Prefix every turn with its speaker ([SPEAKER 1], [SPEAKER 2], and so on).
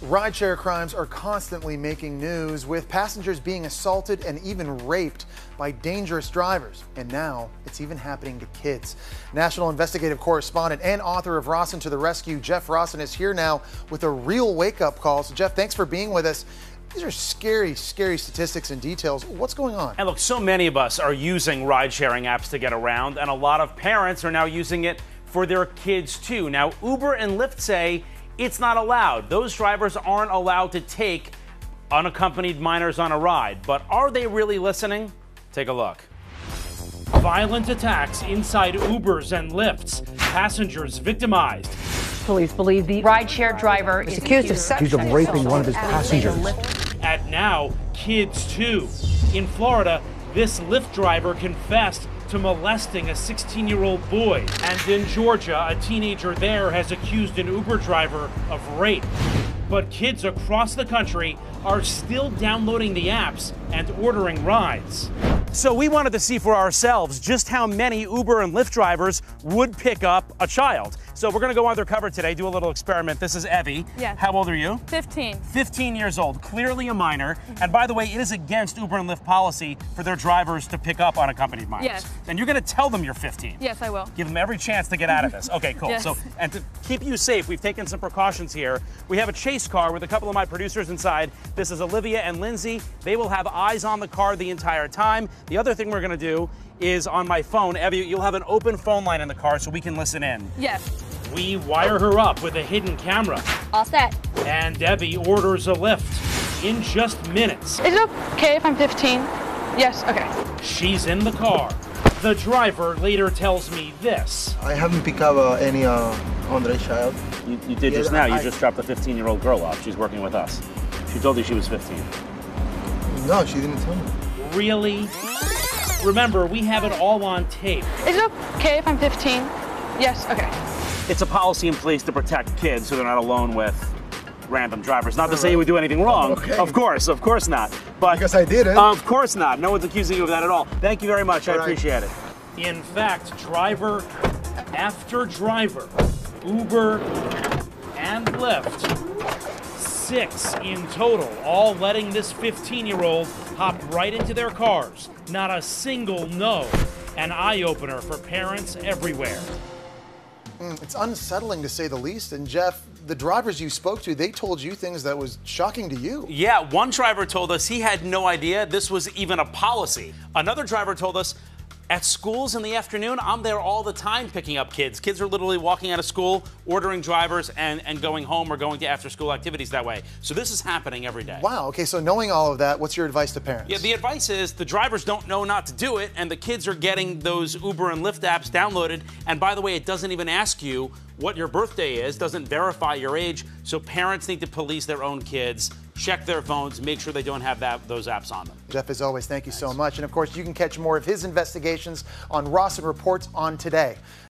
[SPEAKER 1] Rideshare crimes are constantly making news, with passengers being assaulted and even raped by dangerous drivers. And now it's even happening to kids. National investigative correspondent and author of Rossen to the Rescue, Jeff Rossen, is here now with a real wake-up call. So Jeff, thanks for being with us. These are scary, scary statistics and details. What's going on?
[SPEAKER 2] And look, so many of us are using ride-sharing apps to get around, and a lot of parents are now using it for their kids too. Now, Uber and Lyft say it's not allowed. Those drivers aren't allowed to take unaccompanied minors on a ride. But are they really listening? Take a look.
[SPEAKER 3] Violent attacks inside Ubers and Lyfts. Passengers victimized.
[SPEAKER 4] Police believe the rideshare driver is accused of sexual
[SPEAKER 5] assault. He's raping one of his passengers.
[SPEAKER 3] And now, kids too. In Florida, this Lyft driver confessed to molesting a 16-year-old boy. And in Georgia, a teenager there has accused an Uber driver of rape. But kids across the country are still downloading the apps and ordering rides.
[SPEAKER 2] So we wanted to see for ourselves just how many Uber and Lyft drivers would pick up a child. So we're going to go undercover today, do a little experiment. This is Evie.
[SPEAKER 6] Yes.
[SPEAKER 2] How old are you?
[SPEAKER 6] 15.
[SPEAKER 2] 15 years old, clearly a minor. And by the way, it is against Uber and Lyft policy for their drivers to pick up unaccompanied minors.
[SPEAKER 6] Yes.
[SPEAKER 2] And you're going to tell them you're 15.
[SPEAKER 6] Yes, I will.
[SPEAKER 2] Give them every chance to get out of this. Okay, cool.
[SPEAKER 6] Yes.
[SPEAKER 2] So, and to keep you safe, we've taken some precautions here. We have a chase car with a couple of my producers inside. This is Olivia and Lindsay. They will have eyes on the car the entire time. The other thing we're going to do is on my phone, Evie, you'll have an open phone line in the car so we can listen in.
[SPEAKER 6] Yes.
[SPEAKER 3] We wire her up with a hidden camera.
[SPEAKER 6] All set.
[SPEAKER 3] And Evie orders a Lyft in just minutes.
[SPEAKER 6] Is it okay if I'm 15? Yes, okay.
[SPEAKER 3] She's in the car. The driver later tells me this.
[SPEAKER 7] I haven't picked up any underage child.
[SPEAKER 2] You did just now. You just dropped a 15-year-old girl off. She's working with us. She told you she was 15.
[SPEAKER 7] No, she didn't tell me.
[SPEAKER 3] Really? Remember, we have it all on tape.
[SPEAKER 6] Is it okay if I'm 15? Yes, okay.
[SPEAKER 2] It's a policy in place to protect kids so they're not alone with random drivers. Not to say you would do anything wrong.
[SPEAKER 7] Okay.
[SPEAKER 2] Of course not. But
[SPEAKER 7] Because I didn't.
[SPEAKER 2] Of course not. No one's accusing you of that at all. Thank you very much. I
[SPEAKER 7] Right.
[SPEAKER 2] appreciate it.
[SPEAKER 3] In fact, driver after driver, Uber and Lyft, 6 in total, all letting this 15-year-old hop right into their cars. Not a single no. An eye-opener for parents everywhere.
[SPEAKER 1] It's unsettling to say the least. And Jeff, the drivers you spoke to, they told you things that was shocking to you.
[SPEAKER 2] Yeah, one driver told us he had no idea this was even a policy. Another driver told us, at schools in the afternoon, I'm there all the time picking up kids. Kids are literally walking out of school, ordering drivers, and going home or going to after-school activities that way. So this is happening every day.
[SPEAKER 1] Wow. Okay, so knowing all of that, what's your advice to parents?
[SPEAKER 2] Yeah, the advice is the drivers don't know not to do it, and the kids are getting those Uber and Lyft apps downloaded. And by the way, it doesn't even ask you what your birthday is, doesn't verify your age. So parents need to police their own kids, check their phones, make sure they don't have those apps on them.
[SPEAKER 1] Jeff, as always, thank you so much. And of course, you can catch more of his investigations on Rossen Reports on Today.